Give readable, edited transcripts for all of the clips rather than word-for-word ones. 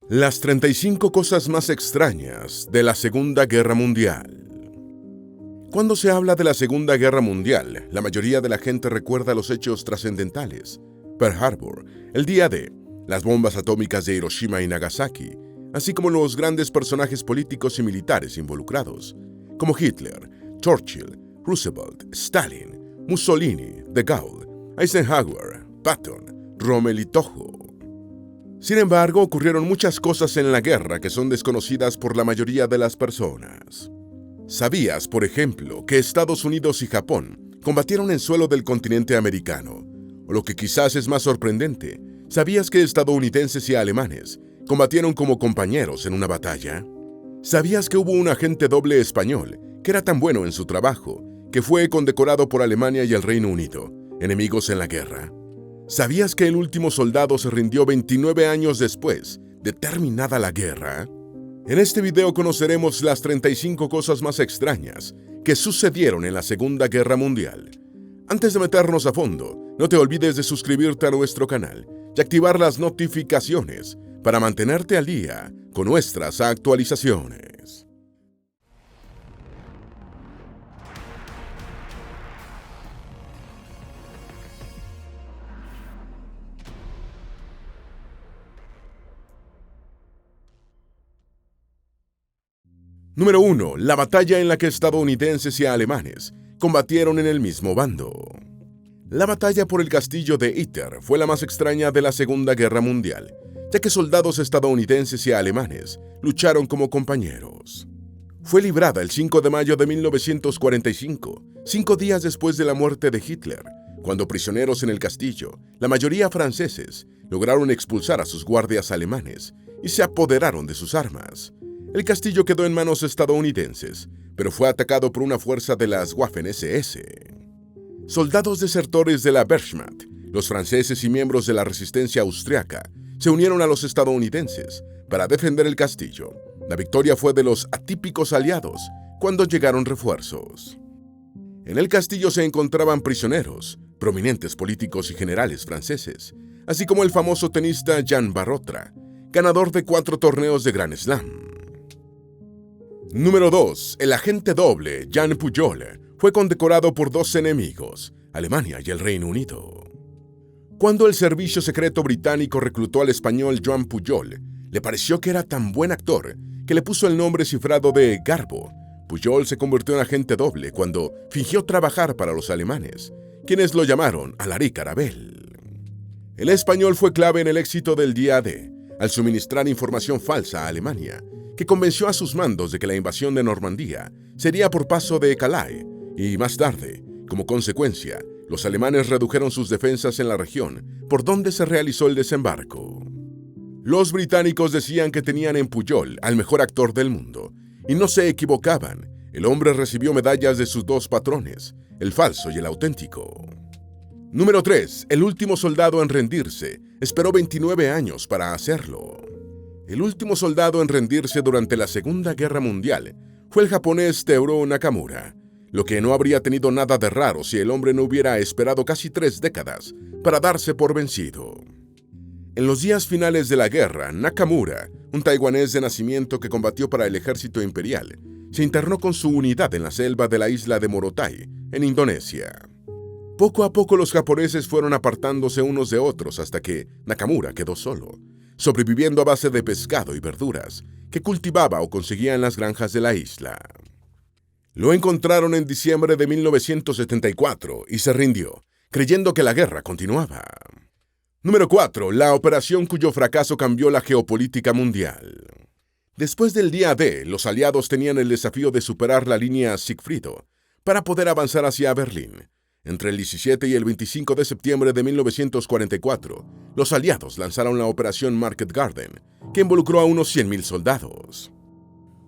Las 35 cosas más extrañas de la Segunda Guerra Mundial. Cuando se habla de la Segunda Guerra Mundial, la mayoría de la gente recuerda los hechos trascendentales: Pearl Harbor, el día D, las bombas atómicas de Hiroshima y Nagasaki, así como los grandes personajes políticos y militares involucrados, como Hitler, Churchill, Roosevelt, Stalin, Mussolini, De Gaulle, Eisenhower, Patton, Rommel y Toho. Sin embargo, ocurrieron muchas cosas en la guerra que son desconocidas por la mayoría de las personas. ¿Sabías, por ejemplo, que Estados Unidos y Japón combatieron en suelo del continente americano? O lo que quizás es más sorprendente, ¿sabías que estadounidenses y alemanes combatieron como compañeros en una batalla? ¿Sabías que hubo un agente doble español que era tan bueno en su trabajo que fue condecorado por Alemania y el Reino Unido, enemigos en la guerra? ¿Sabías que el último soldado se rindió 29 años después de terminada la guerra? En este video conoceremos las 35 cosas más extrañas que sucedieron en la Segunda Guerra Mundial. Antes de meternos a fondo, no te olvides de suscribirte a nuestro canal y activar las notificaciones para mantenerte al día con nuestras actualizaciones. Número 1. La batalla en la que estadounidenses y alemanes combatieron en el mismo bando. La batalla por el castillo de Itter fue la más extraña de la Segunda Guerra Mundial, ya que soldados estadounidenses y alemanes lucharon como compañeros. Fue librada el 5 de mayo de 1945, 5 días después de la muerte de Hitler, cuando prisioneros en el castillo, la mayoría franceses, lograron expulsar a sus guardias alemanes y se apoderaron de sus armas. El castillo quedó en manos estadounidenses, pero fue atacado por una fuerza de las Waffen-SS. Soldados desertores de la Wehrmacht, los franceses y miembros de la resistencia austriaca, se unieron a los estadounidenses para defender el castillo. La victoria fue de los atípicos aliados cuando llegaron refuerzos. En el castillo se encontraban prisioneros, prominentes políticos y generales franceses, así como el famoso tenista Jan Barrotra, ganador de 4 torneos de Grand Slam. Número 2. El agente doble, Jean Pujol, fue condecorado por 2 enemigos, Alemania y el Reino Unido. Cuando el servicio secreto británico reclutó al español Joan Pujol, le pareció que era tan buen actor que le puso el nombre cifrado de Garbo. Pujol se convirtió en agente doble cuando fingió trabajar para los alemanes, quienes lo llamaron Alaric Arabel. El español fue clave en el éxito del día D, al suministrar información falsa a Alemania, que convenció a sus mandos de que la invasión de Normandía sería por paso de Calais, y más tarde, como consecuencia, los alemanes redujeron sus defensas en la región por donde se realizó el desembarco. Los británicos decían que tenían en Pujol al mejor actor del mundo, y no se equivocaban. El hombre recibió medallas de sus 2 patrones, el falso y el auténtico. Número 3. El último soldado en rendirse esperó 29 años para hacerlo. El último soldado en rendirse durante la Segunda Guerra Mundial fue el japonés Teruo Nakamura, lo que no habría tenido nada de raro si el hombre no hubiera esperado casi 3 décadas para darse por vencido. En los días finales de la guerra, Nakamura, un taiwanés de nacimiento que combatió para el ejército imperial, se internó con su unidad en la selva de la isla de Morotai, en Indonesia. Poco a poco los japoneses fueron apartándose unos de otros hasta que Nakamura quedó solo, sobreviviendo a base de pescado y verduras que cultivaba o conseguía en las granjas de la isla. Lo encontraron en diciembre de 1974 y se rindió, creyendo que la guerra continuaba. Número 4. La operación cuyo fracaso cambió la geopolítica mundial. Después del día D, los aliados tenían el desafío de superar la línea Sigfrido para poder avanzar hacia Berlín. Entre el 17 y el 25 de septiembre de 1944, los aliados lanzaron la Operación Market Garden, que involucró a unos 100.000 soldados.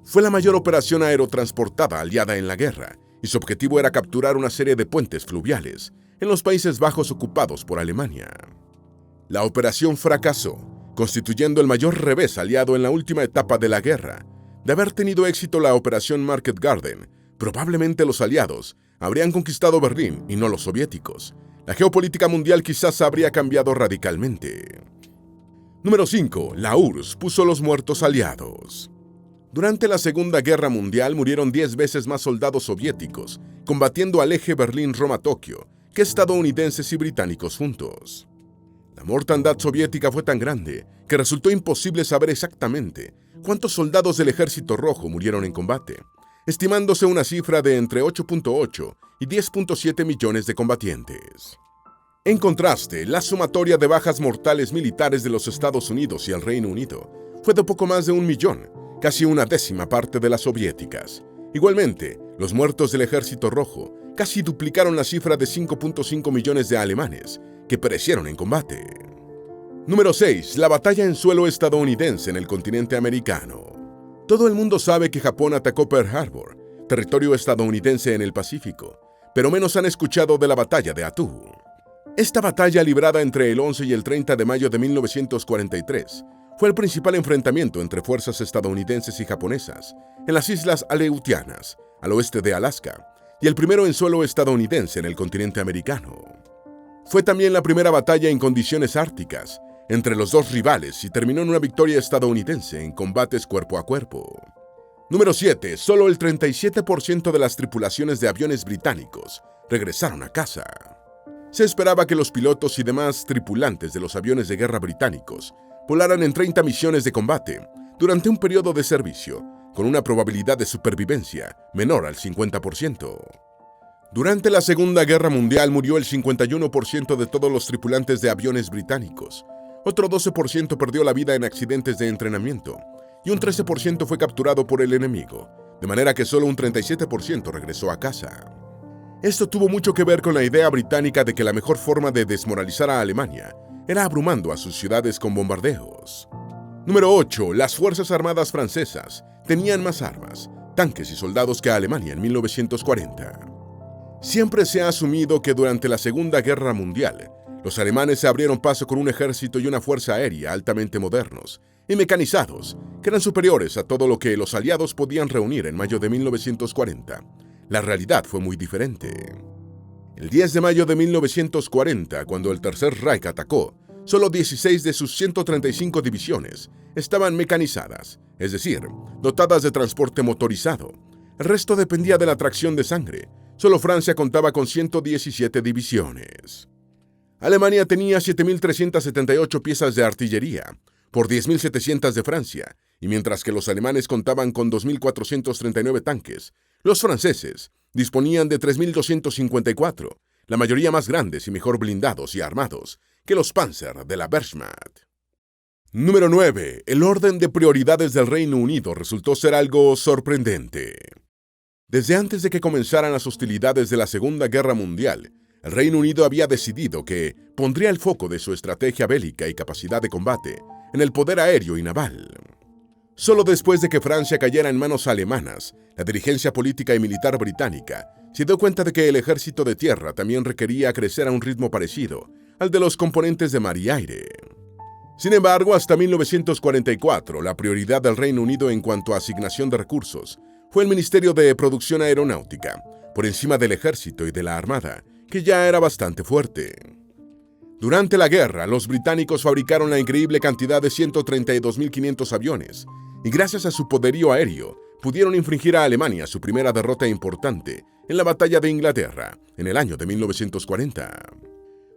Fue la mayor operación aerotransportada aliada en la guerra, y su objetivo era capturar una serie de puentes fluviales en los Países Bajos ocupados por Alemania. La operación fracasó, constituyendo el mayor revés aliado en la última etapa de la guerra. De haber tenido éxito la Operación Market Garden, probablemente los aliados habrían conquistado Berlín y no los soviéticos. La geopolítica mundial quizás habría cambiado radicalmente. Número 5. La URSS puso los muertos aliados. Durante la Segunda Guerra Mundial murieron 10 veces más soldados soviéticos combatiendo al eje Berlín-Roma-Tokio que estadounidenses y británicos juntos. La mortandad soviética fue tan grande que resultó imposible saber exactamente cuántos soldados del Ejército Rojo murieron en combate, estimándose una cifra de entre 8.8 y 10.7 millones de combatientes. En contraste, la sumatoria de bajas mortales militares de los Estados Unidos y el Reino Unido fue de poco más de 1 millón, casi una décima parte de las soviéticas. Igualmente, los muertos del Ejército Rojo casi duplicaron la cifra de 5.5 millones de alemanes que perecieron en combate. Número 6. La batalla en suelo estadounidense en el continente americano. Todo el mundo sabe que Japón atacó Pearl Harbor, territorio estadounidense en el Pacífico, pero menos han escuchado de la batalla de Attu. Esta batalla, librada entre el 11 y el 30 de mayo de 1943, fue el principal enfrentamiento entre fuerzas estadounidenses y japonesas en las islas Aleutianas, al oeste de Alaska, y el primero en suelo estadounidense en el continente americano. Fue también la primera batalla en condiciones árticas entre los dos rivales y terminó en una victoria estadounidense en combates cuerpo a cuerpo. Número 7. Solo el 37% de las tripulaciones de aviones británicos regresaron a casa. Se esperaba que los pilotos y demás tripulantes de los aviones de guerra británicos volaran en 30 misiones de combate durante un periodo de servicio, con una probabilidad de supervivencia menor al 50%. Durante la Segunda Guerra Mundial murió el 51% de todos los tripulantes de aviones británicos, otro 12% perdió la vida en accidentes de entrenamiento y un 13% fue capturado por el enemigo, de manera que solo un 37% regresó a casa. Esto tuvo mucho que ver con la idea británica de que la mejor forma de desmoralizar a Alemania era abrumando a sus ciudades con bombardeos. Número 8. Las Fuerzas Armadas francesas tenían más armas, tanques y soldados que Alemania en 1940. Siempre se ha asumido que durante la Segunda Guerra Mundial, los alemanes se abrieron paso con un ejército y una fuerza aérea altamente modernos y mecanizados, que eran superiores a todo lo que los aliados podían reunir en mayo de 1940. La realidad fue muy diferente. El 10 de mayo de 1940, cuando el Tercer Reich atacó, solo 16 de sus 135 divisiones estaban mecanizadas, es decir, dotadas de transporte motorizado. El resto dependía de la tracción de sangre. Solo Francia contaba con 117 divisiones. Alemania tenía 7.378 piezas de artillería, por 10.700 de Francia, y mientras que los alemanes contaban con 2.439 tanques, los franceses disponían de 3.254, la mayoría más grandes y mejor blindados y armados que los Panzer de la Wehrmacht. Número 9. El orden de prioridades del Reino Unido resultó ser algo sorprendente. Desde antes de que comenzaran las hostilidades de la Segunda Guerra Mundial, el Reino Unido había decidido que pondría el foco de su estrategia bélica y capacidad de combate en el poder aéreo y naval. Solo después de que Francia cayera en manos alemanas, la dirigencia política y militar británica se dio cuenta de que el ejército de tierra también requería crecer a un ritmo parecido al de los componentes de mar y aire. Sin embargo, hasta 1944, la prioridad del Reino Unido en cuanto a asignación de recursos fue el Ministerio de Producción Aeronáutica, por encima del ejército y de la armada, que ya era bastante fuerte. Durante la guerra, los británicos fabricaron la increíble cantidad de 132.500 aviones, y gracias a su poderío aéreo, pudieron infligir a Alemania su primera derrota importante en la Batalla de Inglaterra, en el año de 1940.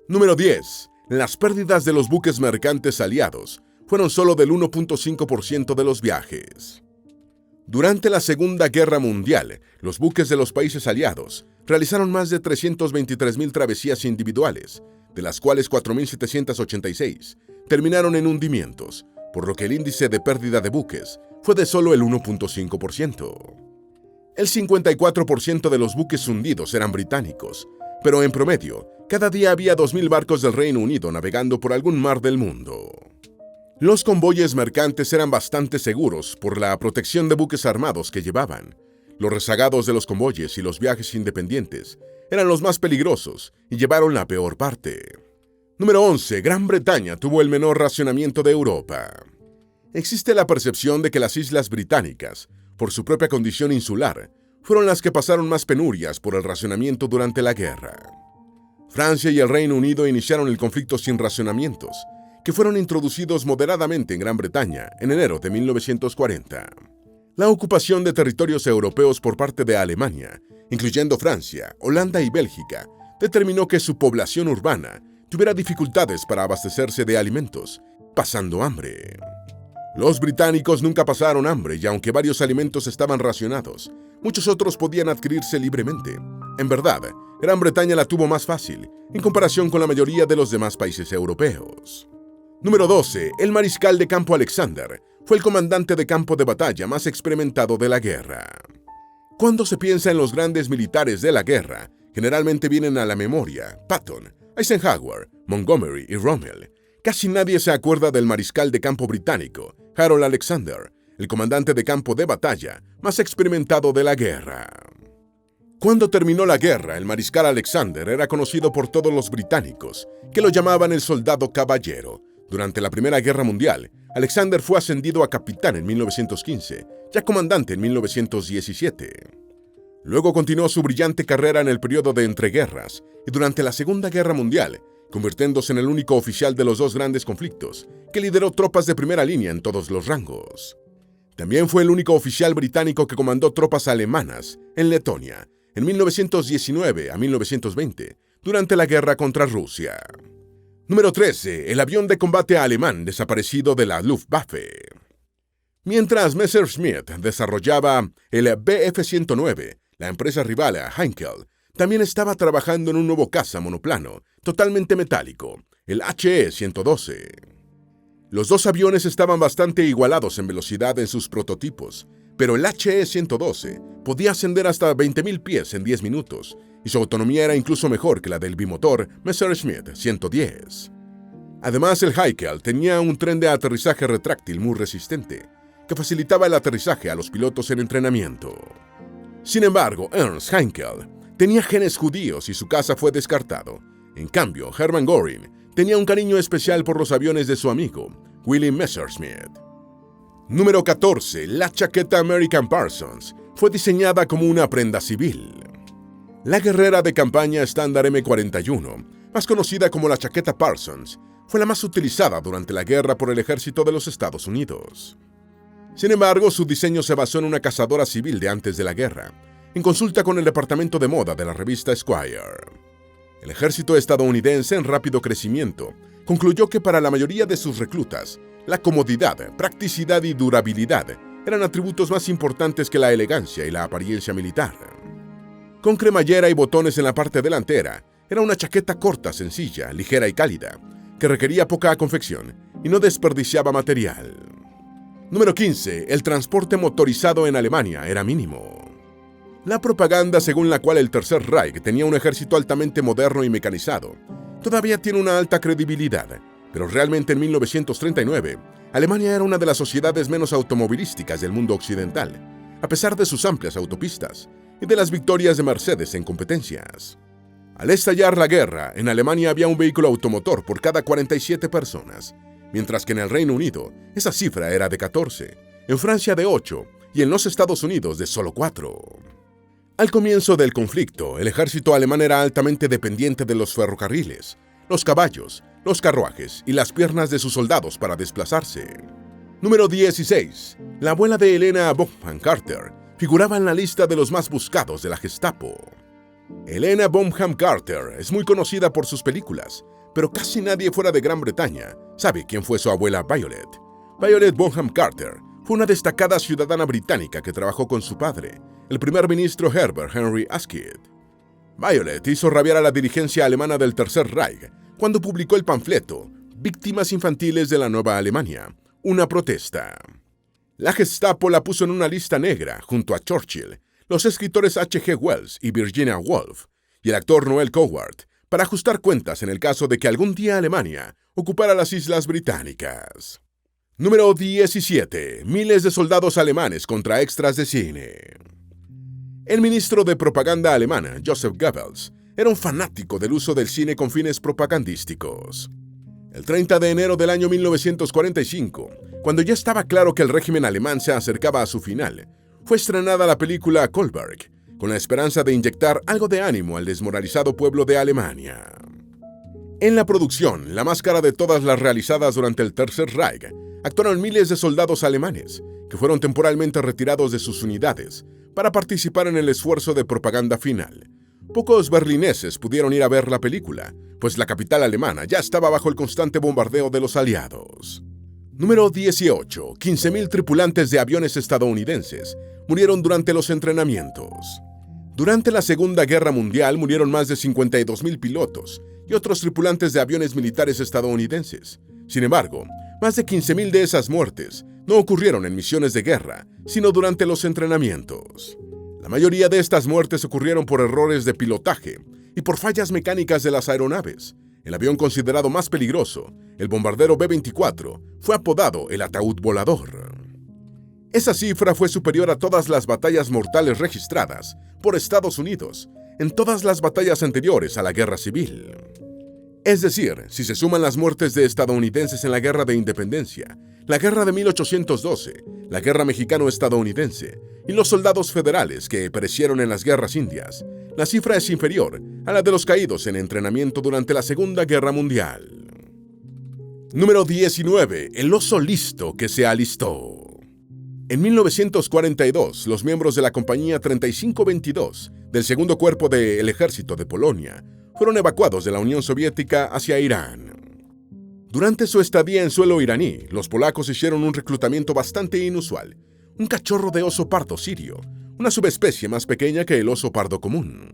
Número 10. Las pérdidas de los buques mercantes aliados fueron solo del 1.5% de los viajes. Durante la Segunda Guerra Mundial, los buques de los países aliados realizaron más de 323.000 travesías individuales, de las cuales 4.786 terminaron en hundimientos, por lo que el índice de pérdida de buques fue de solo el 1.5%. El 54% de los buques hundidos eran británicos, pero en promedio, cada día había 2.000 barcos del Reino Unido navegando por algún mar del mundo. Los convoyes mercantes eran bastante seguros por la protección de buques armados que llevaban. Los rezagados de los convoyes y los viajes independientes eran los más peligrosos y llevaron la peor parte. Número 11. Gran Bretaña tuvo el menor racionamiento de Europa. Existe la percepción de que las islas británicas, por su propia condición insular, fueron las que pasaron más penurias por el racionamiento durante la guerra. Francia y el Reino Unido iniciaron el conflicto sin racionamientos, que fueron introducidos moderadamente en Gran Bretaña en enero de 1940. La ocupación de territorios europeos por parte de Alemania, incluyendo Francia, Holanda y Bélgica, determinó que su población urbana tuviera dificultades para abastecerse de alimentos, pasando hambre. Los británicos nunca pasaron hambre y aunque varios alimentos estaban racionados, muchos otros podían adquirirse libremente. En verdad, Gran Bretaña la tuvo más fácil en comparación con la mayoría de los demás países europeos. Número 12. El mariscal de campo Alexander fue el comandante de campo de batalla más experimentado de la guerra. Cuando se piensa en los grandes militares de la guerra, generalmente vienen a la memoria Patton, Eisenhower, Montgomery y Rommel. Casi nadie se acuerda del mariscal de campo británico, Harold Alexander, el comandante de campo de batalla más experimentado de la guerra. Cuando terminó la guerra, el mariscal Alexander era conocido por todos los británicos, que lo llamaban el soldado caballero. Durante la Primera Guerra Mundial, Alexander fue ascendido a capitán en 1915, ya comandante en 1917. Luego continuó su brillante carrera en el periodo de entreguerras y durante la Segunda Guerra Mundial, convirtiéndose en el único oficial de los dos grandes conflictos que lideró tropas de primera línea en todos los rangos. También fue el único oficial británico que comandó tropas alemanas en Letonia en 1919 a 1920, durante la guerra contra Rusia. Número 13. El avión de combate alemán desaparecido de la Luftwaffe. Mientras Messerschmitt desarrollaba el Bf-109, la empresa rival a Heinkel también estaba trabajando en un nuevo caza monoplano totalmente metálico, el HE-112. Los dos aviones estaban bastante igualados en velocidad en sus prototipos, pero el HE-112 podía ascender hasta 20.000 pies en 10 minutos y su autonomía era incluso mejor que la del bimotor Messerschmitt 110. Además, el Heinkel tenía un tren de aterrizaje retráctil muy resistente, que facilitaba el aterrizaje a los pilotos en entrenamiento. Sin embargo, Ernst Heinkel tenía genes judíos y su caza fue descartado. En cambio, Hermann Göring tenía un cariño especial por los aviones de su amigo, Willy Messerschmitt. Número 14. La chaqueta American Parsons fue diseñada como una prenda civil. La guerrera de campaña estándar M41, más conocida como la chaqueta Parsons, fue la más utilizada durante la guerra por el ejército de los Estados Unidos. Sin embargo, su diseño se basó en una cazadora civil de antes de la guerra, en consulta con el departamento de moda de la revista Esquire. El ejército estadounidense, en rápido crecimiento, concluyó que para la mayoría de sus reclutas, la comodidad, practicidad y durabilidad eran atributos más importantes que la elegancia y la apariencia militar. Con cremallera y botones en la parte delantera, era una chaqueta corta, sencilla, ligera y cálida, que requería poca confección y no desperdiciaba material. Número 15. El transporte motorizado en Alemania era mínimo. La propaganda según la cual el Tercer Reich tenía un ejército altamente moderno y mecanizado todavía tiene una alta credibilidad, pero realmente en 1939, Alemania era una de las sociedades menos automovilísticas del mundo occidental, a pesar de sus amplias autopistas y de las victorias de Mercedes en competencias. Al estallar la guerra, en Alemania había un vehículo automotor por cada 47 personas, mientras que en el Reino Unido esa cifra era de 14, en Francia de 8 y en los Estados Unidos de solo 4. Al comienzo del conflicto, el ejército alemán era altamente dependiente de los ferrocarriles, los caballos, los carruajes y las piernas de sus soldados para desplazarse. Número 16. La abuela de Helena Bonham Carter figuraba en la lista de los más buscados de la Gestapo. Helena Bonham Carter es muy conocida por sus películas, pero casi nadie fuera de Gran Bretaña sabe quién fue su abuela Violet. Violet Bonham Carter fue una destacada ciudadana británica que trabajó con su padre, el primer ministro Herbert Henry Asquith. Violet hizo rabiar a la dirigencia alemana del Tercer Reich cuando publicó el panfleto Víctimas infantiles de la Nueva Alemania, una protesta. La Gestapo la puso en una lista negra junto a Churchill, los escritores H.G. Wells y Virginia Woolf, y el actor Noel Coward, para ajustar cuentas en el caso de que algún día Alemania ocupara las Islas Británicas. Número 17. Miles de soldados alemanes contra extras de cine. El ministro de propaganda alemana, Joseph Goebbels, era un fanático del uso del cine con fines propagandísticos. El 30 de enero del año 1945, cuando ya estaba claro que el régimen alemán se acercaba a su final, fue estrenada la película Kolberg, con la esperanza de inyectar algo de ánimo al desmoralizado pueblo de Alemania. En la producción, la más cara de todas las realizadas durante el Tercer Reich, actuaron miles de soldados alemanes, que fueron temporalmente retirados de sus unidades para participar en el esfuerzo de propaganda final. Pocos berlineses pudieron ir a ver la película, pues la capital alemana ya estaba bajo el constante bombardeo de los aliados. Número 18. 15.000 tripulantes de aviones estadounidenses murieron durante los entrenamientos. Durante la Segunda Guerra Mundial murieron más de 52.000 pilotos y otros tripulantes de aviones militares estadounidenses. Sin embargo, más de 15.000 de esas muertes no ocurrieron en misiones de guerra, sino durante los entrenamientos. La mayoría de estas muertes ocurrieron por errores de pilotaje y por fallas mecánicas de las aeronaves. El avión considerado más peligroso, el bombardero B-24, fue apodado el ataúd volador. Esa cifra fue superior a todas las batallas mortales registradas por Estados Unidos en todas las batallas anteriores a la Guerra Civil. Es decir, si se suman las muertes de estadounidenses en la Guerra de Independencia, la Guerra de 1812, la Guerra Mexicano-Estadounidense y los soldados federales que perecieron en las guerras indias, la cifra es inferior a la de los caídos en entrenamiento durante la Segunda Guerra Mundial. Número 19. El oso listo que se alistó. En 1942, los miembros de la Compañía 3522 del Segundo Cuerpo del Ejército de Polonia fueron evacuados de la Unión Soviética hacia Irán. Durante su estadía en suelo iraní, los polacos hicieron un reclutamiento bastante inusual: un cachorro de oso pardo sirio, una subespecie más pequeña que el oso pardo común.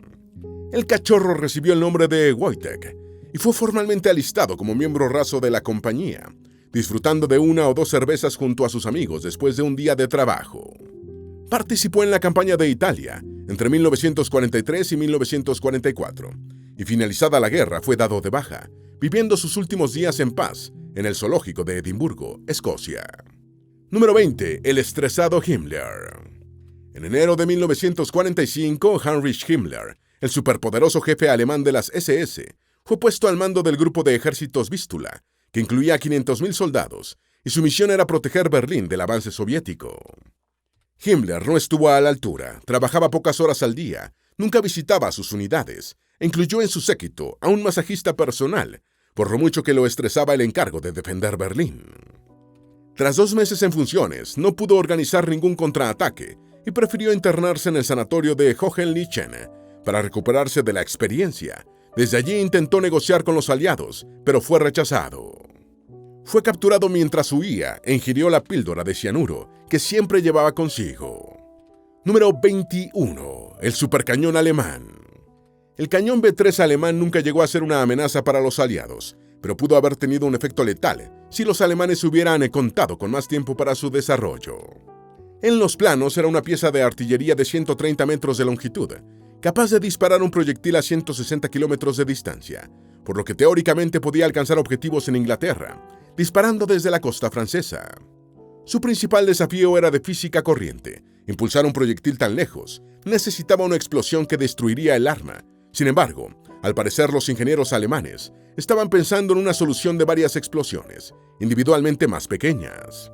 El cachorro recibió el nombre de Wojtek y fue formalmente alistado como miembro raso de la compañía, disfrutando de una o dos cervezas junto a sus amigos después de un día de trabajo. Participó en la campaña de Italia entre 1943 y 1944, y finalizada la guerra fue dado de baja, viviendo sus últimos días en paz en el zoológico de Edimburgo, Escocia. Número 20. El estresado Himmler. En enero de 1945, Heinrich Himmler, el superpoderoso jefe alemán de las SS, fue puesto al mando del grupo de ejércitos Vístula, que incluía a 500.000 soldados, y su misión era proteger Berlín del avance soviético. Himmler no estuvo a la altura, trabajaba pocas horas al día, nunca visitaba sus unidades, e incluyó en su séquito a un masajista personal, por lo mucho que lo estresaba el encargo de defender Berlín. Tras 2 meses en funciones, no pudo organizar ningún contraataque y prefirió internarse en el sanatorio de Hohenlychen para recuperarse de la experiencia. Desde allí intentó negociar con los aliados, pero fue rechazado. Fue capturado mientras huía e ingirió la píldora de cianuro que siempre llevaba consigo. Número 21. El supercañón alemán. El cañón B-3 alemán nunca llegó a ser una amenaza para los aliados, pero pudo haber tenido un efecto letal si los alemanes hubieran contado con más tiempo para su desarrollo. En los planos era una pieza de artillería de 130 metros de longitud, capaz de disparar un proyectil a 160 kilómetros de distancia, por lo que teóricamente podía alcanzar objetivos en Inglaterra, disparando desde la costa francesa. Su principal desafío era de física corriente. Impulsar un proyectil tan lejos necesitaba una explosión que destruiría el arma. Sin embargo, al parecer los ingenieros alemanes estaban pensando en una solución de varias explosiones, individualmente más pequeñas.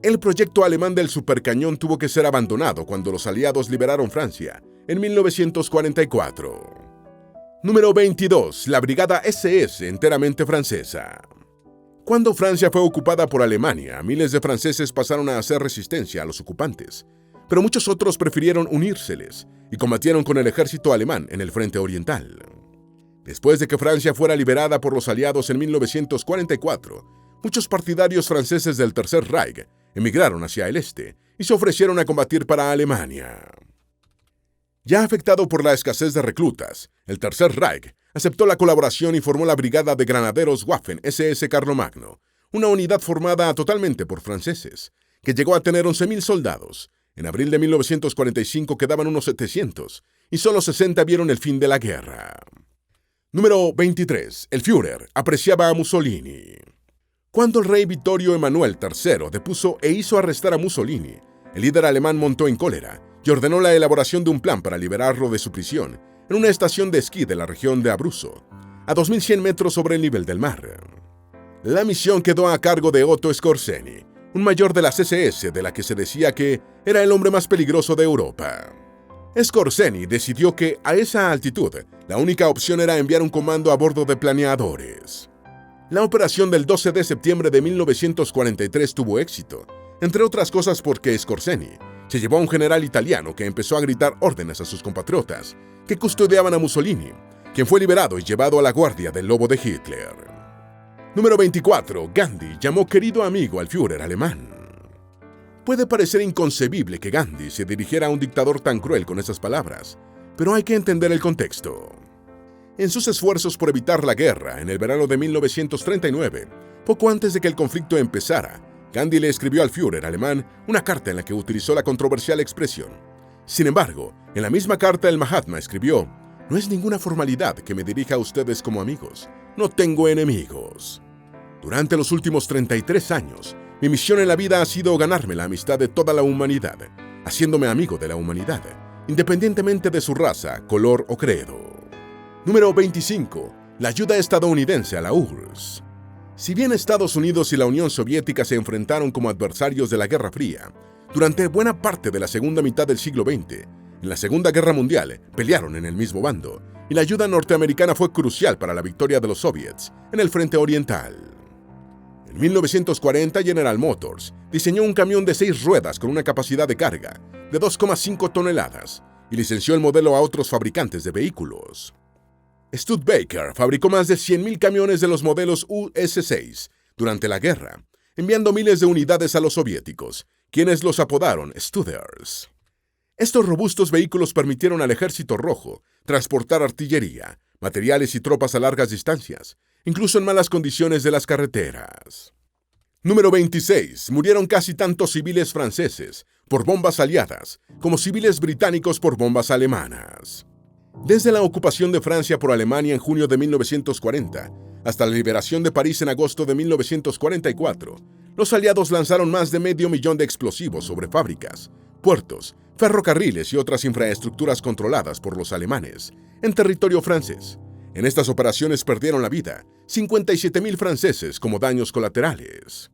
El proyecto alemán del supercañón tuvo que ser abandonado cuando los aliados liberaron Francia en 1944. Número 22. La Brigada SS, enteramente francesa. Cuando Francia fue ocupada por Alemania, miles de franceses pasaron a hacer resistencia a los ocupantes, pero muchos otros prefirieron unírseles y combatieron con el ejército alemán en el frente oriental. Después de que Francia fuera liberada por los aliados en 1944, muchos partidarios franceses del Tercer Reich emigraron hacia el este y se ofrecieron a combatir para Alemania. Ya afectado por la escasez de reclutas, el Tercer Reich aceptó la colaboración y formó la Brigada de Granaderos Waffen SS Carlomagno, una unidad formada totalmente por franceses, que llegó a tener 11.000 soldados. En abril de 1945 quedaban unos 700, y solo 60 vieron el fin de la guerra. Número 23. El Führer apreciaba a Mussolini. Cuando el rey Vittorio Emanuel III depuso e hizo arrestar a Mussolini, el líder alemán montó en cólera y ordenó la elaboración de un plan para liberarlo de su prisión en una estación de esquí de la región de Abruzzo, a 2.100 metros sobre el nivel del mar. La misión quedó a cargo de Otto Skorzeny, un mayor de las SS de la que se decía que era el hombre más peligroso de Europa. Skorzeny decidió que, a esa altitud, la única opción era enviar un comando a bordo de planeadores. La operación del 12 de septiembre de 1943 tuvo éxito, entre otras cosas porque Skorzeny se llevó a un general italiano que empezó a gritar órdenes a sus compatriotas que custodiaban a Mussolini, quien fue liberado y llevado a la guardia del lobo de Hitler. Número 24. Gandhi llamó querido amigo al Führer alemán. Puede parecer inconcebible que Gandhi se dirigiera a un dictador tan cruel con esas palabras, pero hay que entender el contexto. En sus esfuerzos por evitar la guerra en el verano de 1939, poco antes de que el conflicto empezara, Gandhi le escribió al Führer alemán una carta en la que utilizó la controversial expresión. Sin embargo, en la misma carta el Mahatma escribió: "No es ninguna formalidad que me dirija a ustedes como amigos. No tengo enemigos. Durante los últimos 33 años, mi misión en la vida ha sido ganarme la amistad de toda la humanidad, haciéndome amigo de la humanidad, independientemente de su raza, color o credo". Número 25. La ayuda estadounidense a la URSS. Si bien Estados Unidos y la Unión Soviética se enfrentaron como adversarios de la Guerra Fría, durante buena parte de la segunda mitad del siglo XX, en la Segunda Guerra Mundial pelearon en el mismo bando, y la ayuda norteamericana fue crucial para la victoria de los soviets en el frente oriental. En 1940, General Motors diseñó un camión de 6 ruedas con una capacidad de carga de 2,5 toneladas y licenció el modelo a otros fabricantes de vehículos. Studebaker fabricó más de 100.000 camiones de los modelos US-6 durante la guerra, enviando miles de unidades a los soviéticos, quienes los apodaron Studers. Estos robustos vehículos permitieron al Ejército Rojo transportar artillería, materiales y tropas a largas distancias, incluso en malas condiciones de las carreteras. Número 26. Murieron casi tantos civiles franceses por bombas aliadas como civiles británicos por bombas alemanas. Desde la ocupación de Francia por Alemania en junio de 1940 hasta la liberación de París en agosto de 1944, los aliados lanzaron más de 500.000 de explosivos sobre fábricas, puertos, ferrocarriles y otras infraestructuras controladas por los alemanes en territorio francés. En estas operaciones perdieron la vida 57.000 franceses como daños colaterales.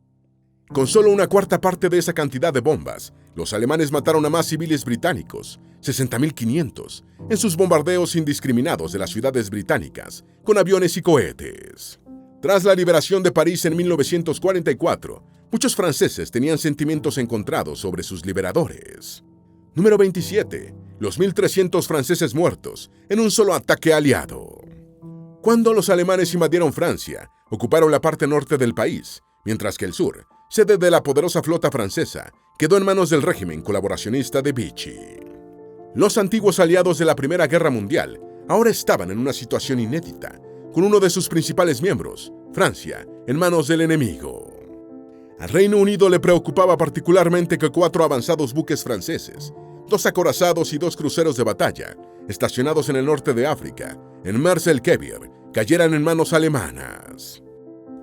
Con solo una cuarta parte de esa cantidad de bombas, los alemanes mataron a más civiles británicos, 60.500, en sus bombardeos indiscriminados de las ciudades británicas, con aviones y cohetes. Tras la liberación de París en 1944, muchos franceses tenían sentimientos encontrados sobre sus liberadores. Número 27. Los 1.300 franceses muertos en un solo ataque aliado. Cuando los alemanes invadieron Francia, ocuparon la parte norte del país, mientras que el sur, sede de la poderosa flota francesa, quedó en manos del régimen colaboracionista de Vichy. Los antiguos aliados de la Primera Guerra Mundial ahora estaban en una situación inédita, con uno de sus principales miembros, Francia, en manos del enemigo. Al Reino Unido le preocupaba particularmente que 4 avanzados buques franceses, 2 acorazados y 2 cruceros de batalla, estacionados en el norte de África, en Mers el-Kebir, cayeran en manos alemanas.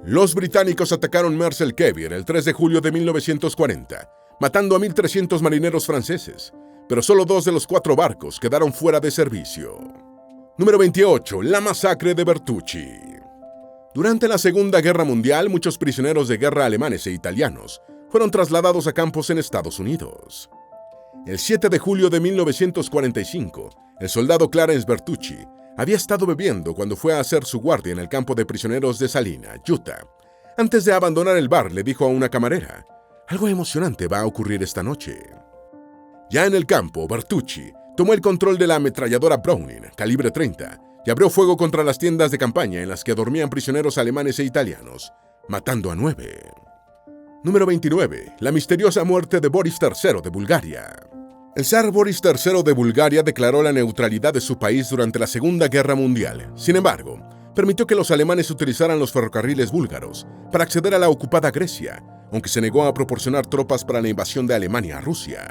Los británicos atacaron Mers el-Kebir el 3 de julio de 1940, matando a 1.300 marineros franceses, pero solo 2 de los 4 barcos quedaron fuera de servicio. Número 28. La masacre de Bertucci. Durante la Segunda Guerra Mundial, muchos prisioneros de guerra alemanes e italianos fueron trasladados a campos en Estados Unidos. El 7 de julio de 1945, el soldado Clarence Bertucci había estado bebiendo cuando fue a hacer su guardia en el campo de prisioneros de Salina, Utah. Antes de abandonar el bar, le dijo a una camarera: "Algo emocionante va a ocurrir esta noche". Ya en el campo, Bertucci tomó el control de la ametralladora Browning, calibre 30, y abrió fuego contra las tiendas de campaña en las que dormían prisioneros alemanes e italianos, matando a 9. Número 29. La misteriosa muerte de Boris III de Bulgaria. El zar Boris III de Bulgaria declaró la neutralidad de su país durante la Segunda Guerra Mundial. Sin embargo, permitió que los alemanes utilizaran los ferrocarriles búlgaros para acceder a la ocupada Grecia, aunque se negó a proporcionar tropas para la invasión de Alemania a Rusia.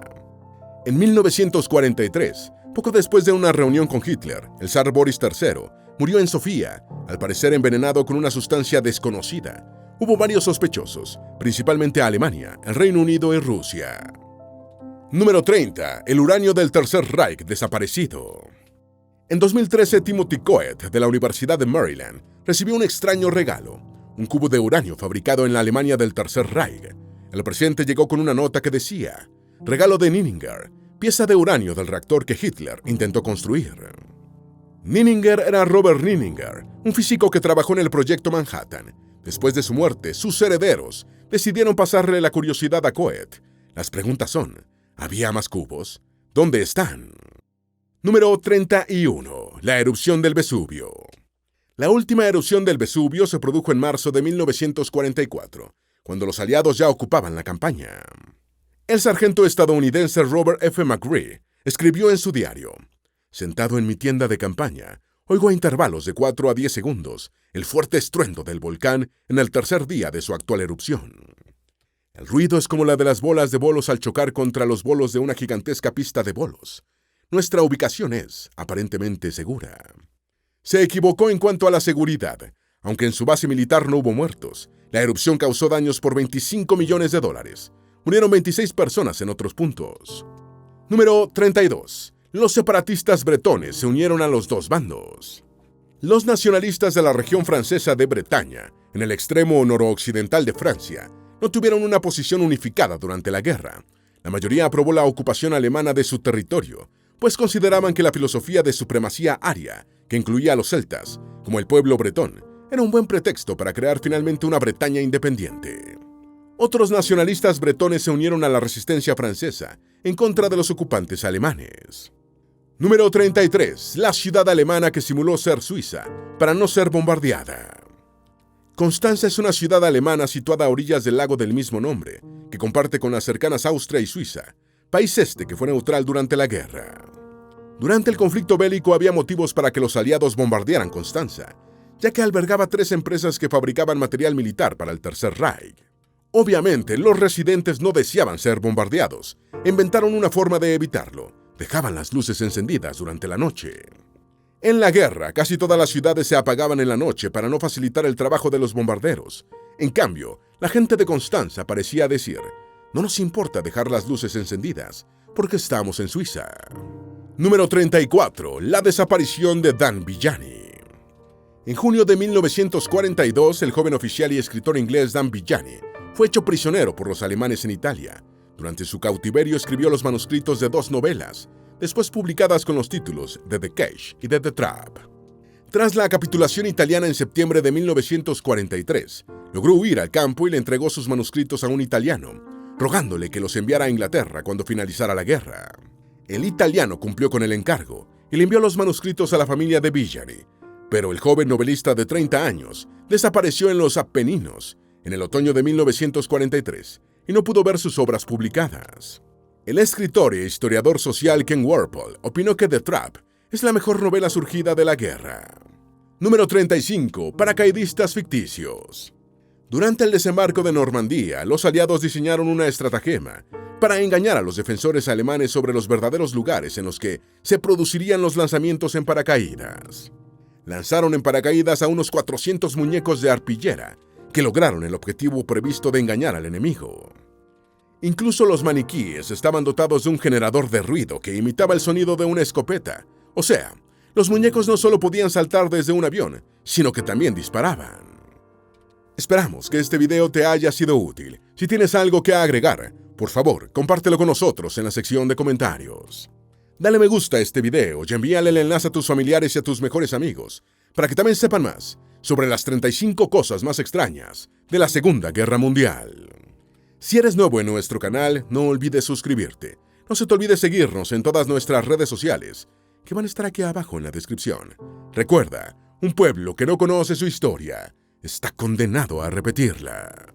En 1943, poco después de una reunión con Hitler, el zar Boris III murió en Sofía, al parecer envenenado con una sustancia desconocida. Hubo varios sospechosos, principalmente Alemania, el Reino Unido y Rusia. Número 30. El uranio del Tercer Reich desaparecido. En 2013, Timothy Coet, de la Universidad de Maryland, recibió un extraño regalo, un cubo de uranio fabricado en la Alemania del Tercer Reich. El presidente llegó con una nota que decía: "Regalo de Nininger, pieza de uranio del reactor que Hitler intentó construir. Nininger era Robert Nininger, un físico que trabajó en el proyecto Manhattan. Después de su muerte, sus herederos decidieron pasarle la curiosidad a Coet. Las preguntas son, ¿había más cubos? ¿Dónde están? Número 31. La erupción del Vesubio. La última erupción del Vesubio se produjo en marzo de 1944, cuando los aliados ya ocupaban la campaña. El sargento estadounidense Robert F. McCree escribió en su diario: «Sentado en mi tienda de campaña, oigo a intervalos de 4 a 10 segundos el fuerte estruendo del volcán en el tercer día de su actual erupción. El ruido es como la de las bolas de bolos al chocar contra los bolos de una gigantesca pista de bolos. Nuestra ubicación es, aparentemente, segura». Se equivocó en cuanto a la seguridad. Aunque en su base militar no hubo muertos, la erupción causó daños por $25 millones. Murieron 26 personas en otros puntos. Número 32. Los separatistas bretones se unieron a los dos bandos. Los nacionalistas de la región francesa de Bretaña, en el extremo noroccidental de Francia, no tuvieron una posición unificada durante la guerra. La mayoría aprobó la ocupación alemana de su territorio, pues consideraban que la filosofía de supremacía aria, que incluía a los celtas, como el pueblo bretón, era un buen pretexto para crear finalmente una Bretaña independiente. Otros nacionalistas bretones se unieron a la resistencia francesa en contra de los ocupantes alemanes. Número 33. La ciudad alemana que simuló ser Suiza para no ser bombardeada. Constanza es una ciudad alemana situada a orillas del lago del mismo nombre, que comparte con las cercanas Austria y Suiza, país este que fue neutral durante la guerra. Durante el conflicto bélico había motivos para que los aliados bombardearan Constanza, ya que albergaba 3 empresas que fabricaban material militar para el Tercer Reich. Obviamente, los residentes no deseaban ser bombardeados. Inventaron una forma de evitarlo. Dejaban las luces encendidas durante la noche. En la guerra, casi todas las ciudades se apagaban en la noche para no facilitar el trabajo de los bombarderos. En cambio, la gente de Constanza parecía decir: no nos importa dejar las luces encendidas, porque estamos en Suiza. Número 34. La desaparición de Dan Villani. En junio de 1942, el joven oficial y escritor inglés Dan Villani fue hecho prisionero por los alemanes en Italia. Durante su cautiverio escribió los manuscritos de 2 novelas, después publicadas con los títulos de The Cage y de The Trap. Tras la capitulación italiana en septiembre de 1943, logró huir al campo y le entregó sus manuscritos a un italiano, rogándole que los enviara a Inglaterra cuando finalizara la guerra. El italiano cumplió con el encargo y le envió los manuscritos a la familia de Villani, pero el joven novelista de 30 años desapareció en los Apeninos en el otoño de 1943 y no pudo ver sus obras publicadas. El escritor e historiador social Ken Warpole opinó que The Trap es la mejor novela surgida de la guerra. Número 35. Paracaidistas ficticios. Durante el desembarco de Normandía, los aliados diseñaron una estratagema para engañar a los defensores alemanes sobre los verdaderos lugares en los que se producirían los lanzamientos en paracaídas. Lanzaron en paracaídas a unos 400 muñecos de arpillera, que lograron el objetivo previsto de engañar al enemigo. Incluso los maniquíes estaban dotados de un generador de ruido que imitaba el sonido de una escopeta. O sea, los muñecos no solo podían saltar desde un avión, sino que también disparaban. Esperamos que este video te haya sido útil. Si tienes algo que agregar, por favor, compártelo con nosotros en la sección de comentarios. Dale me gusta a este video y envíale el enlace a tus familiares y a tus mejores amigos, para que también sepan más sobre las 35 cosas más extrañas de la Segunda Guerra Mundial. Si eres nuevo en nuestro canal, no olvides suscribirte. No se te olvide seguirnos en todas nuestras redes sociales, que van a estar aquí abajo en la descripción. Recuerda, un pueblo que no conoce su historia está condenado a repetirla.